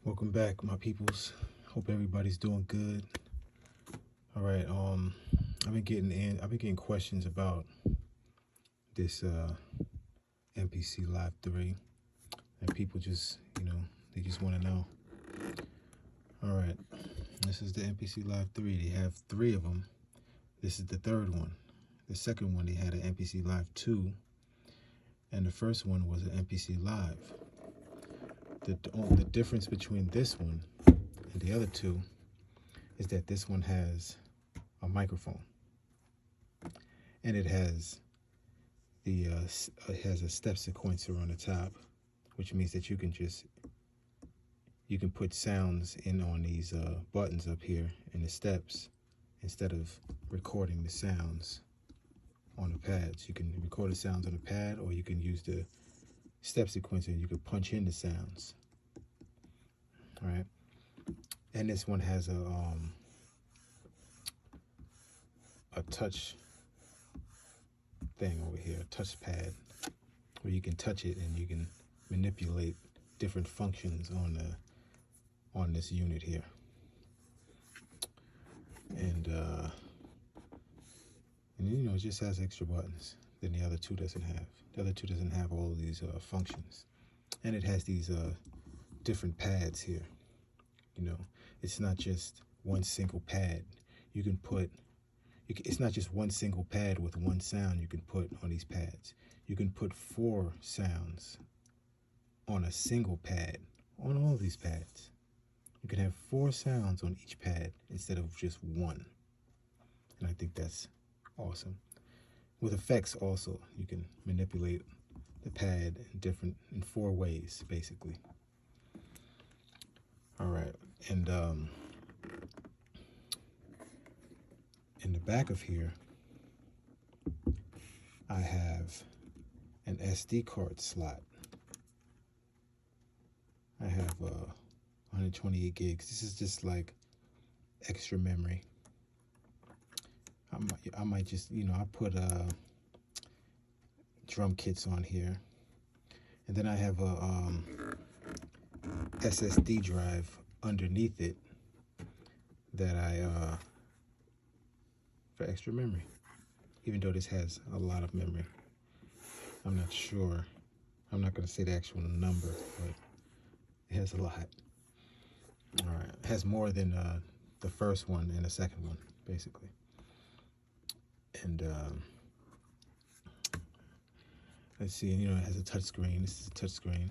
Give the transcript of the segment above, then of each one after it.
Welcome back, my peoples. Hope everybody's doing good. All right, I've been getting questions about this MPC Live 3, and people just, they just want to know. All right, this is the MPC Live 3. They have 3 of them. This is the third one. The second one, they had an MPC Live 2, and the first one was an MPC Live. The difference between this one and the other two is that this one has a microphone, and it has a step sequencer on the top, which means that you can put sounds in on these buttons up here in the steps instead of recording the sounds on the pads. You can record the sounds on the pad, or you can use the step sequencer and you can punch in the sounds. All right, and this one has a touch thing over here, a touch pad, where you can touch it and you can manipulate different functions on this unit here. And it just has extra buttons than the other two doesn't have. The other two doesn't have all of these functions, and it has these different pads here. It's not just one single pad. It's not just one single pad with one sound you can put on these pads. You can put 4 sounds on a single pad on all these pads. You can have 4 sounds on each pad instead of just one. And I think that's awesome. With effects also, you can manipulate the pad in 4 ways, basically. All right, and in the back of here, I have an SD card slot. I have 128 gigs. This is just like extra memory. I might just, I put drum kits on here, and then I have a SSD drive underneath it that for extra memory, even though this has a lot of memory. I'm not sure. I'm not going to say the actual number, but it has a lot. All right, it has more than the first one and the second one, basically. And let's see, it has a touch screen. This is a touch screen.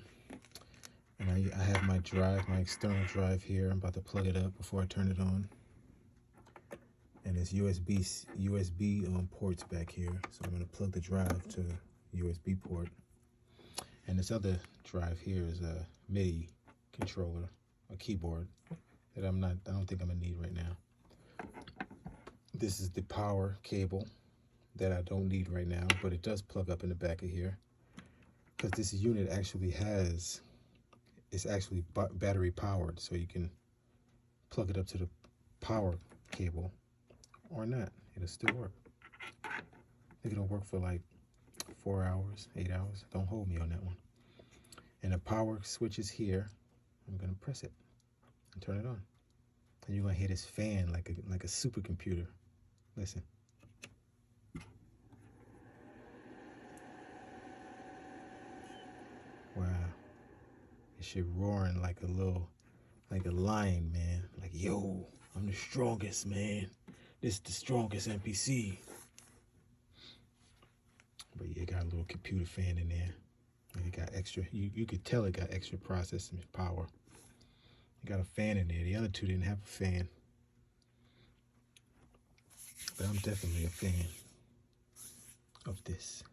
And I have my drive, my external drive here. I'm about to plug it up before I turn it on. And there's USB ports back here. So I'm going to plug the drive to USB port. And this other drive here is a MIDI controller, a keyboard that I don't think I'm going to need right now. This is the power cable that I don't need right now, but it does plug up in the back of here, because this unit it's actually battery powered, so you can plug it up to the power cable or not. It'll still work. I think it'll work for like 4 hours, 8 hours. Don't hold me on that one. And the power switch is here. I'm gonna press it and turn it on, and you're gonna hear this fan like a supercomputer. Listen. Wow. This shit roaring like a lion, man. Like, yo, I'm the strongest, man. This is the strongest MPC. But yeah, it got a little computer fan in there. And it got extra, you could tell it got extra processing power. It got a fan in there. The other two didn't have a fan. But I'm definitely a fan of this.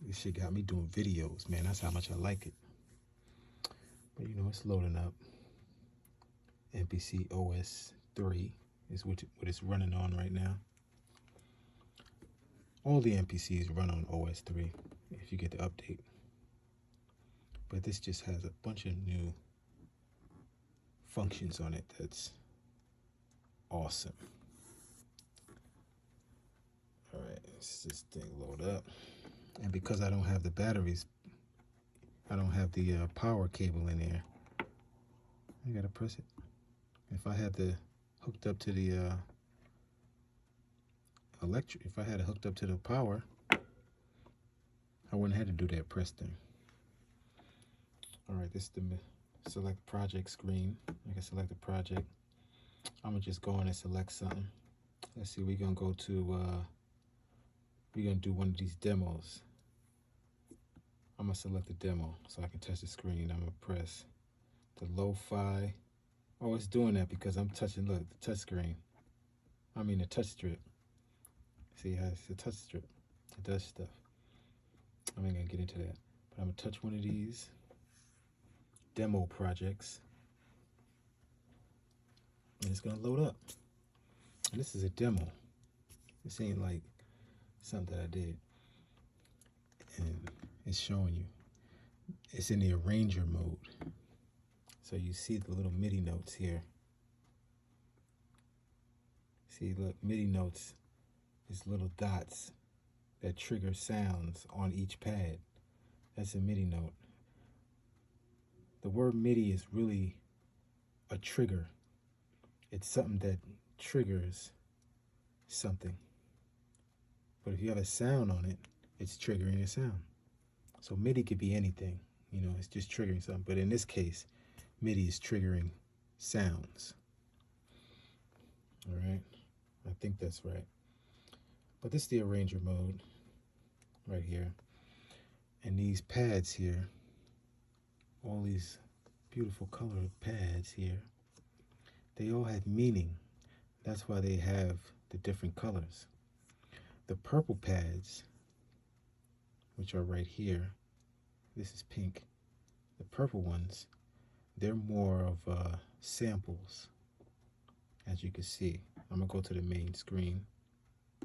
This shit got me doing videos, man. That's how much I like it. But it's loading up. MPC OS3 is what it's running on right now. All the MPCs run on OS3 if you get the update. But this just has a bunch of new functions on it that's awesome. All right, let's this thing load up. And because I don't have the batteries, I don't have the power cable in there, I gotta press it. If I had the hooked up to the if I had it hooked up to the power, I wouldn't have to do that press thing. All right, this is the select project screen. I can select a project. I'm gonna just go in and select something. Let's see, we're gonna go to, we're gonna do one of these demos. I'm gonna select the demo so I can touch the screen. I'm gonna press the lo-fi. Oh, it's doing that because I'm touching, look, the touch screen. I mean the touch strip. See how it's a touch strip. It does stuff. I ain't gonna get into that. But I'm gonna touch one of these demo projects. And it's gonna load up. And this is a demo. This ain't like something that I did. And it's showing you. It's in the arranger mode. So you see the little MIDI notes here. See, look, MIDI notes is little dots that trigger sounds on each pad. That's a MIDI note. The word MIDI is really a trigger. It's something that triggers something. But if you have a sound on it, it's triggering a sound. So MIDI could be anything, you know, it's just triggering something. But in this case, MIDI is triggering sounds. All right, I think that's right. But this is the arranger mode right here. And these pads here, all these beautiful colored pads here, they all have meaning. That's why they have the different colors. The purple pads, which are right here, this is pink. The purple ones, they're more of samples, as you can see. I'm gonna go to the main screen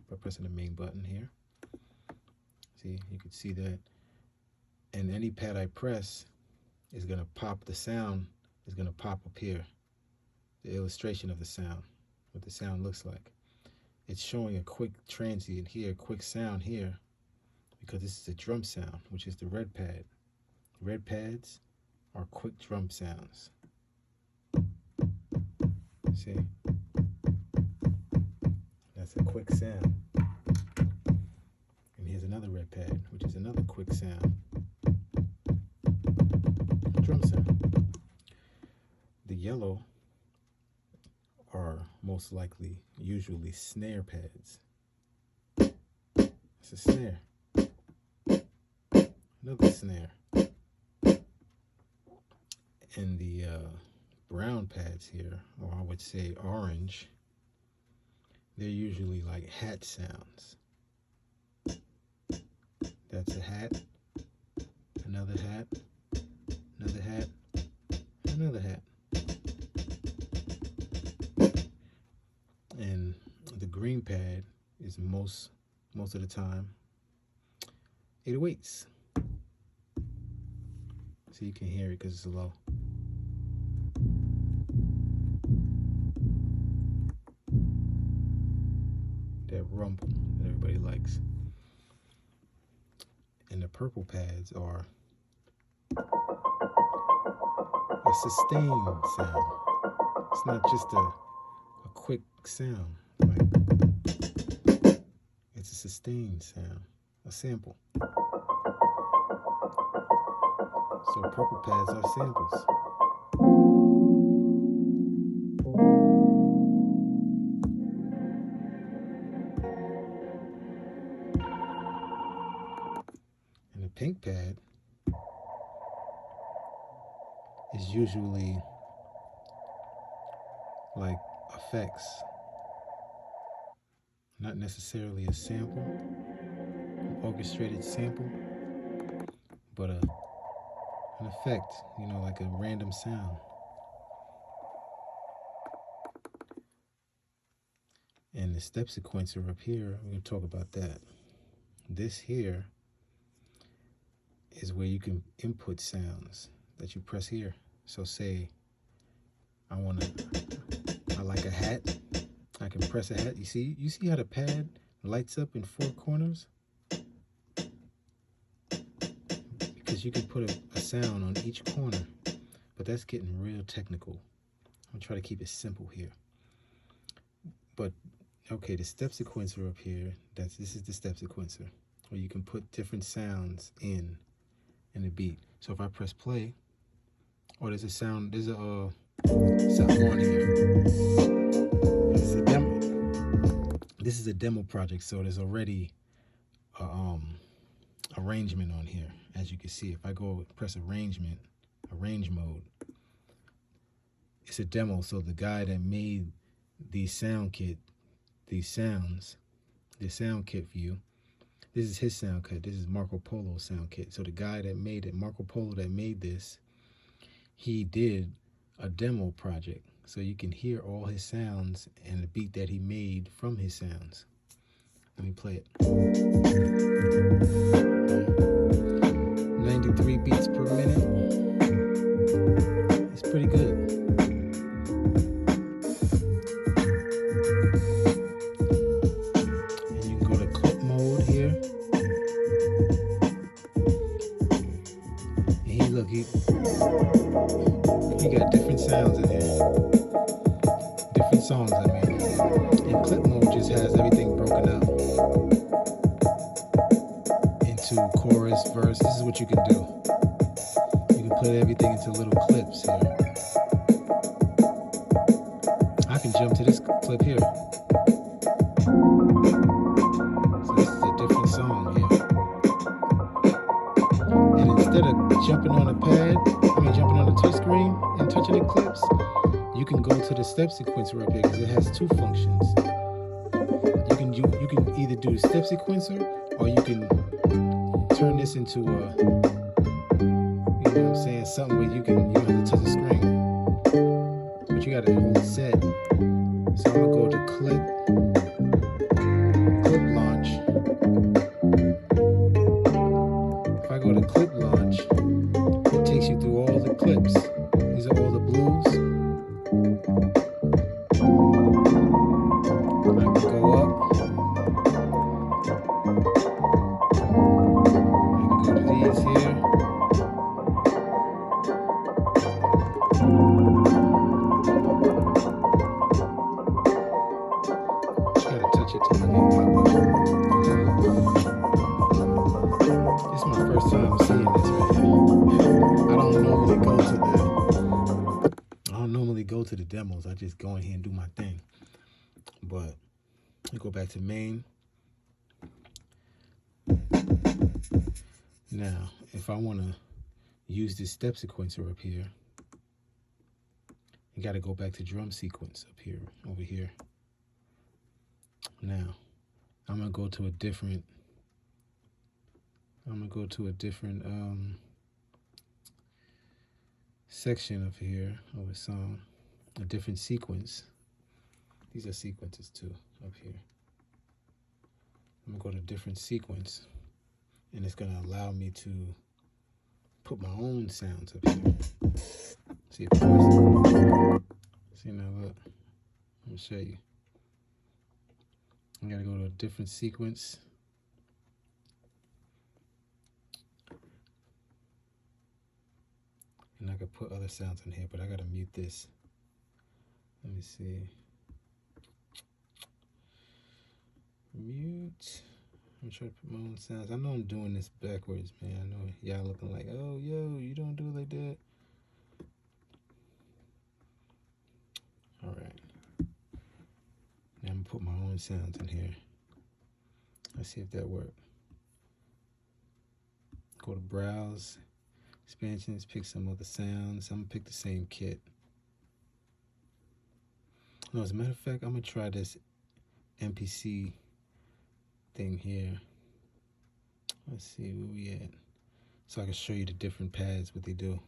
by pressing the main button here. See, you can see that. And any pad I press is gonna pop, the sound is gonna pop up here. The illustration of the sound, what the sound looks like. It's showing a quick transient here, a quick sound here, because this is a drum sound, which is the red pad. Red pads are quick drum sounds. See? That's a quick sound. And here's another red pad, which is another quick sound. Drum sound. The yellow are most likely, usually snare pads. It's a snare. Another snare. And the brown pads here, or I would say orange, they're usually like hat sounds. That's a hat, another hat, another hat, another hat. And the green pad is most of the time 808s. So you can hear it because it's low. That rumble that everybody likes. And the purple pads are a sustained sound. It's not just a quick sound. Like, it's a sustained sound, a sample. So purple pads are samples. And the pink pad is usually like effects, not necessarily a sample, an orchestrated sample, but an effect, you know, like a random sound. And the step sequencer up here, we're going to talk about that. This here is where you can input sounds that you press here. So say I like a hat. I can press a hat. You see how the pad lights up in 4 corners? Because you can put a sound on each corner, but that's getting real technical. I'm trying to keep it simple here. But okay, the step sequencer up here, this is the step sequencer where you can put different sounds in the beat. So if I press play, oh, there's a sound, there's a something on here. It's a demo. This is a demo project, so there's already a arrangement on here. As you can see, if I go press arrange mode, it's a demo. So the guy that made the sound kit, the sound kit view, this is his sound kit. This is Marco Polo's sound kit. So the guy that made it, Marco Polo, that made this, he did a demo project. So you can hear all his sounds and the beat that he made from his sounds. Let me play it. 93 beats per minute. It's pretty good. And you can go to clip mode here. And look, he got different sounds in here. Different songs, I mean. And clip mode just has everything broken up into chorus, verse. This is what you can do. You can put everything into little clips here. I can jump to this clip here. So this is a different song here. And instead of jumping on the pad, jumping on the touch screen and touching the clips, you can go to the step sequencer up here because it has two functions. You can either do step sequencer, or you can turn this into a, you know what I'm saying, something where you don't have to touch the screen, but you got to hold set. So I'm gonna go to clip launch. If I go to clip launch, it takes you through all the clips. These are all the blues. I can go up. I can go to these here. Just gotta touch it to make it pop up. This is my first time seeing this right here. I don't normally go to the demos. I just go in here and do my thing. But we go back to main. Now, if I want to use this step sequencer up here, you got to go back to drum sequence up here, over here. Now, I'm gonna go to a different. Section up here of a song, a different sequence. These are sequences too up here. I'm gonna go to different sequence, and it's gonna allow me to put my own sounds up here. See if it works. See now, look. Let me show you. I gotta go to a different sequence. And I could put other sounds in here, but I gotta mute this. Let me see. Mute. I'm trying to put my own sounds. I know I'm doing this backwards, man. I know y'all looking like, oh, yo, you don't do it like that. All right. Now I'm gonna put my own sounds in here. Let's see if that works. Go to browse. Expansions, pick some other sounds. I'm gonna pick the same kit. No, as a matter of fact, I'm gonna try this MPC thing here. Let's see where we at. So I can show you the different pads, what they do.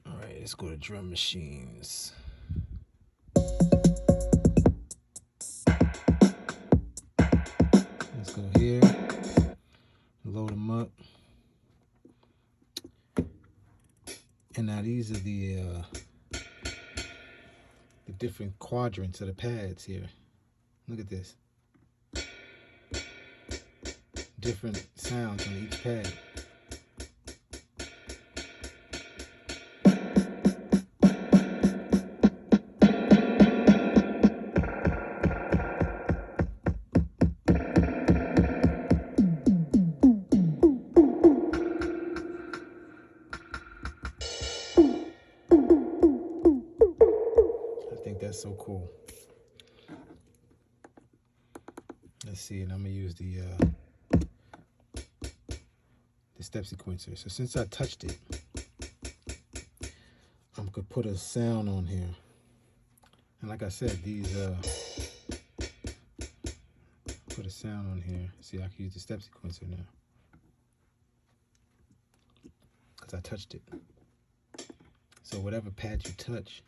All right, let's go to drum machines. Let's go here, load them up. And now these are the different quadrants of the pads here. Look at this. Different sounds on each pad. so cool. Let's see, and I'm gonna use the step sequencer. So since I touched it, I'm gonna put a sound on here. And like I said, these put a sound on here. See, I can use the step sequencer now because I touched it. So whatever pad you touch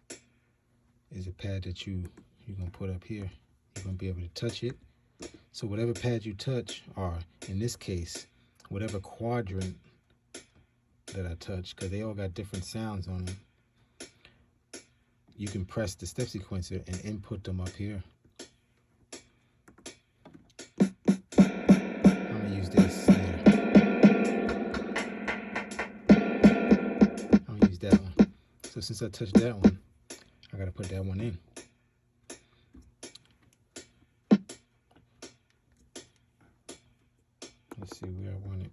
is a pad that you're gonna put up here. You're gonna be able to touch it. So whatever pad you touch, or in this case, whatever quadrant that I touch, because they all got different sounds on them, you can press the step sequencer and input them up here. I'm gonna use this here. I'm gonna use that one. So since I touched that one, I gotta put that one in. Let's see where I want it.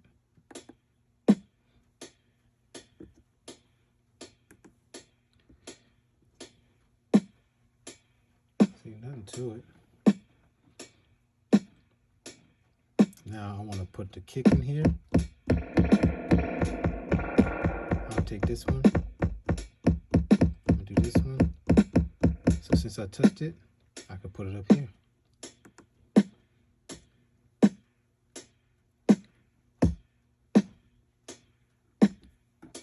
See, nothing to it. Now I want to put the kick in here. I'll take this one. I'm gonna do this one. So since I touched it, I can put it up here.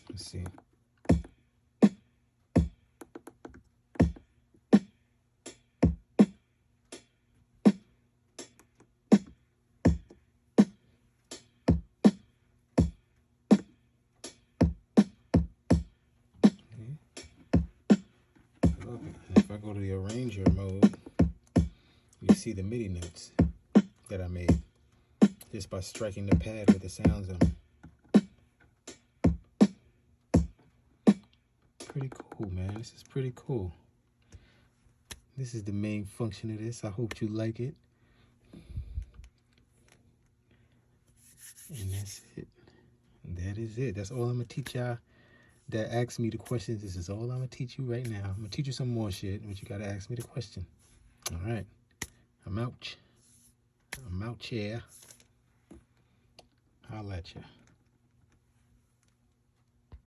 Let's see. If I go to the arranger mode, you see the MIDI notes that I made just by striking the pad with the sounds on them. Pretty cool, man. This is pretty cool. This is the main function of this. I hope you like it. And that's it. That is it. That's all I'm going to teach y'all that ask me the questions. This is all I'm going to teach you right now. I'm going to teach you some more shit, but you got to ask me the question. All right. I'm out. I'm out here. Holla at ya.